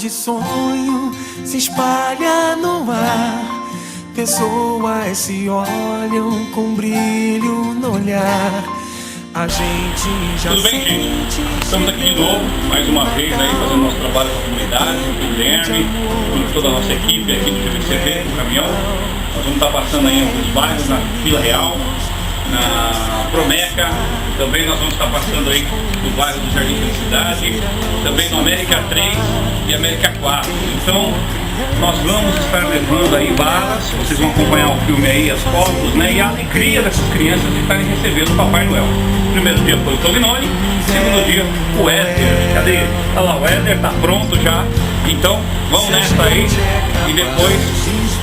de sonho se espalha no ar. Pessoas se olham com brilho no olhar. A gente já Tudo bem, gente? Estamos aqui de novo, mais uma vez aí, fazendo nosso trabalho com a comunidade, com o Guilherme, com toda a nossa equipe aqui do GVCV, do caminhão. Nós vamos estar passando aí em alguns bairros, na Vila Real, na Promeca, também nós vamos estar passando aí no bairro do Jardim Felicidade, também no América 3 e América 4. Então, nós vamos estar levando aí balas, vocês vão acompanhar o filme aí, as fotos, né, e a alegria dessas crianças de estarem recebendo o Papai Noel. Primeiro dia foi o Tognoni, segundo dia o Éder. Cadê ele? Olha lá, o Éder tá pronto já. Então, vamos nessa aí e depois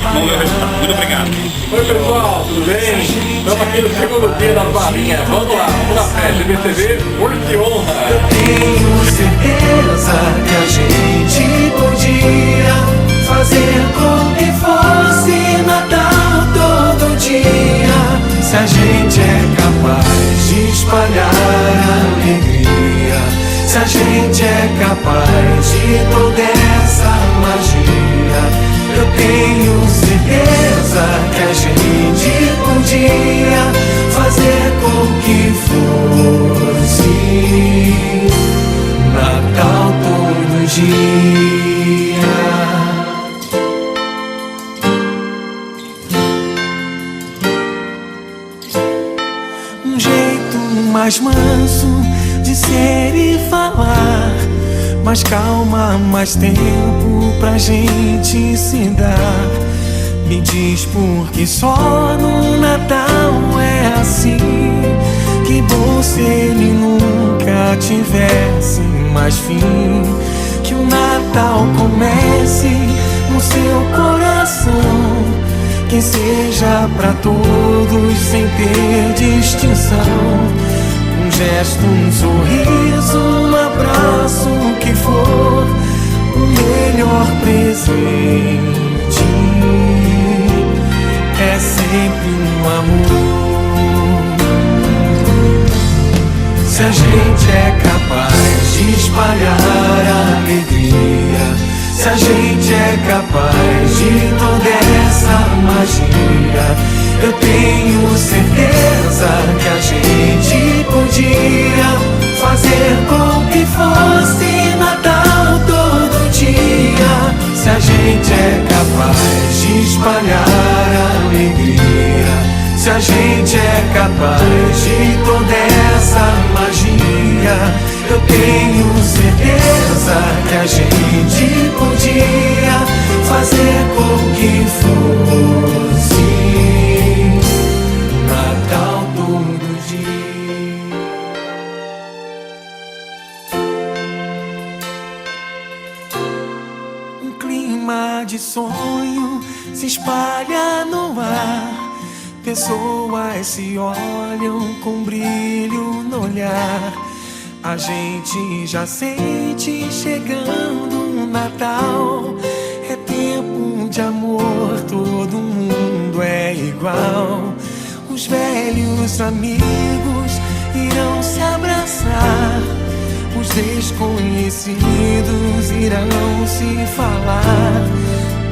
vamos ver o resultado. Muito obrigado. Oi pessoal, tudo bem? Estamos aqui no segundo dia das balinhas. Vamos lá, vamos na festa, GVCV, força e honra. Eu tenho certeza que a gente podia fazer com que fosse Natal todo dia. Se a gente é capaz de espalhar alegria, se a gente é capaz de toda essa magia, eu tenho certeza que a gente podia fazer com que fosse Natal todo dia. Um jeito mais manso de ser e falar, mais calma, mais tempo pra gente se dar. Me diz por que só no Natal é assim. Que bom se ele nunca tivesse mais fim. Que o Natal comece no seu coração, que seja pra todos sem ter distinção. Um gesto, um sorriso, um abraço, o que for, o melhor presente é sempre um amor. Se a gente é capaz de espalhar a alegria, se a gente é capaz de toda essa magia, eu tenho certeza que a gente podia fazer com que fosse Natal todo dia. Se a gente é capaz de espalhar a alegria, se a gente é capaz de toda essa magia, eu tenho certeza que a gente podia fazer com que fosse Natal todo dia. Um clima de sonho se espalha no ar. Pessoas se olham com brilho no olhar. A gente já sente chegando o Natal. É tempo de amor, todo mundo é igual. Os velhos amigos irão se abraçar, os desconhecidos irão se falar.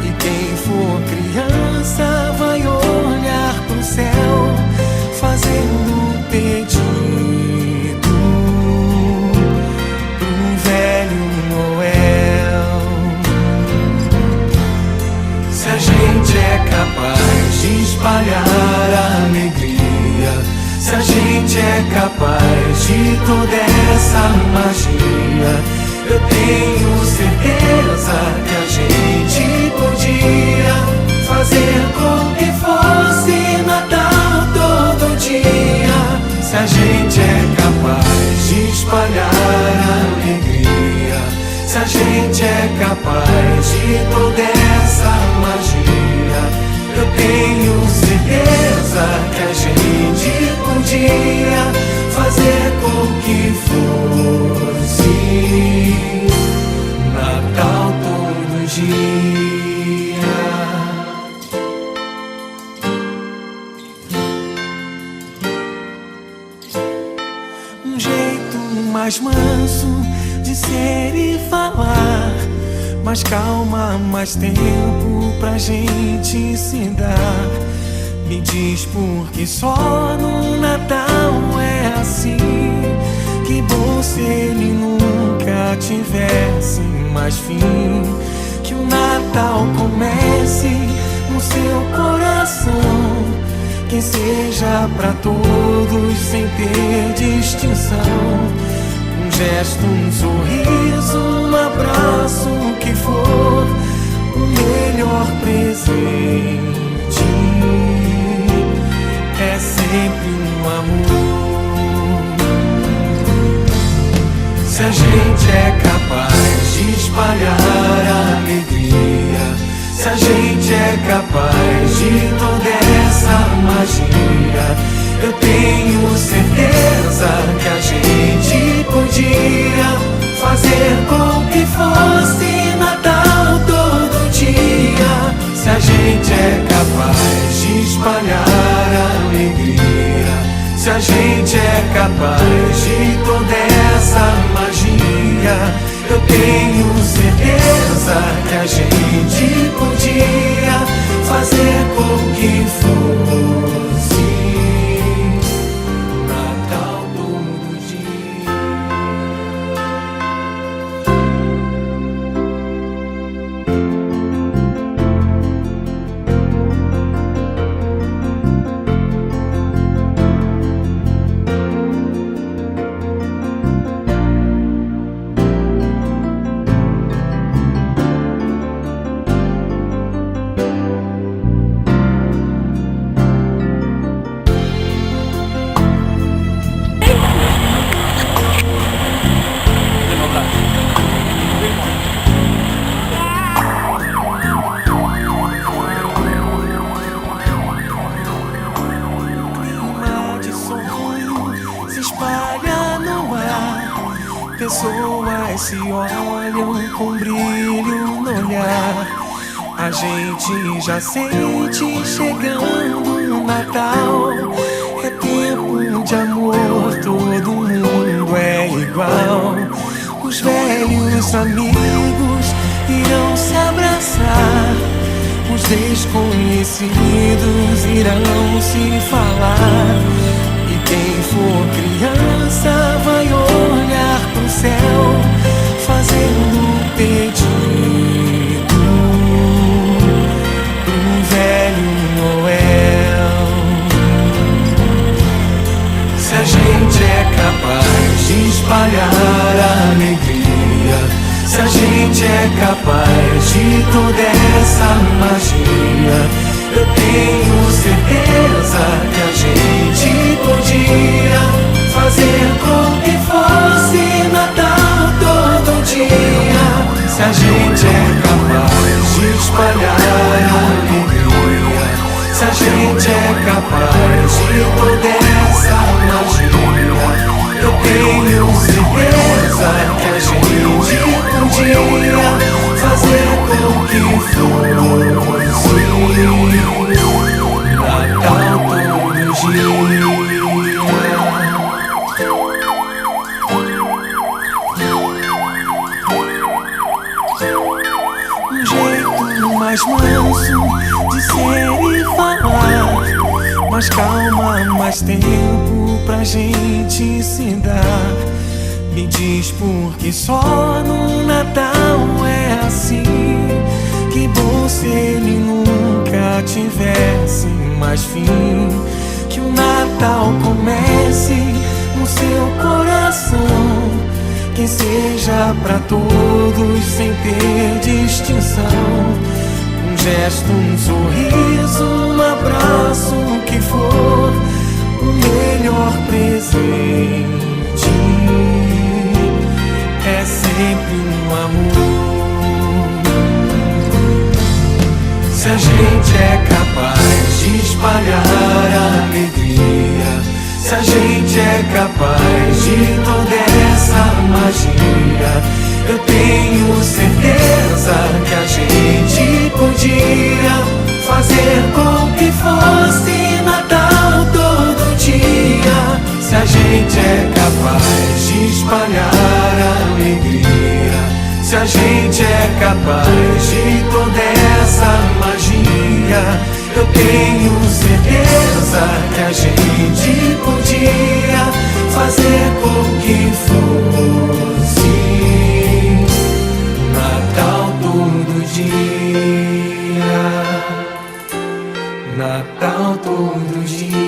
E quem for criança vai olhar pro céu, fazendo um pedido pro velho Noel. Se a gente é capaz de espalhar a alegria, se a gente é capaz de toda essa magia, eu tenho certeza que a gente podia fazer com que fosse Natal todo dia. Se a gente é capaz de espalhar a alegria, se a gente é capaz de toda essa magia, eu tenho certeza que a gente podia fazer com que fosse Natal todo dia. Um jeito mais manso de ser e falar, mais calma, mais tempo pra gente se dar. Me diz por que só no Natal é assim. Que bom se ele nunca tivesse mais fim. Que o Natal comece no seu coração, que seja pra todos sem ter distinção. Um gesto, um sorriso, um abraço, o que for, o melhor presente é sempre um amor. Se a gente é capaz de espalhar a alegria, se a gente é capaz de toda essa magia, eu tenho certeza que a gente podia fazer com que fosse Natal todo dia. Se a gente é capaz de espalhar a alegria, se a gente é capaz de toda essa magia, eu tenho certeza que a gente podia fazer com que fosse Natal todo dia. Pessoas se olham com brilho no olhar. A gente já sente chegando o Natal. É tempo de amor, todo mundo é igual. Os velhos amigos irão se abraçar, os desconhecidos irão se falar. E quem for criança vai olhar pro céu, fazendo pedido pro velho Noel. Se a gente é capaz de espalhar a alegria, se a gente é capaz de toda essa magia, eu tenho certeza que a gente podia fazer com que fosse Natal todo dia. Se a gente é capaz de espalhar a alegria, se a gente é capaz de toda essa magia, eu tenho certeza que a gente podia fazer com que fosse Natal todo dia. Um jeito mais manso de ser e falar, mais calma, mais tempo pra gente se dar. Me diz por que só no Natal é assim. Que bom se ele nunca tivesse mais fim. Que o Natal comece no seu coração, que seja pra todos sem ter distinção. Um gesto, um sorriso, um abraço, o que for, o melhor presente é sempre um amor. Se a gente é capaz de espalhar a alegria, se a gente é capaz de toda essa magia, eu tenho certeza que a gente podia fazer com que fosse Natal todo dia. Se a gente é capaz de espalhar a alegria, Se a gente é capaz de toda essa magia, eu tenho certeza que a gente podia fazer com que fosse Natal todo dia, Natal todo dia.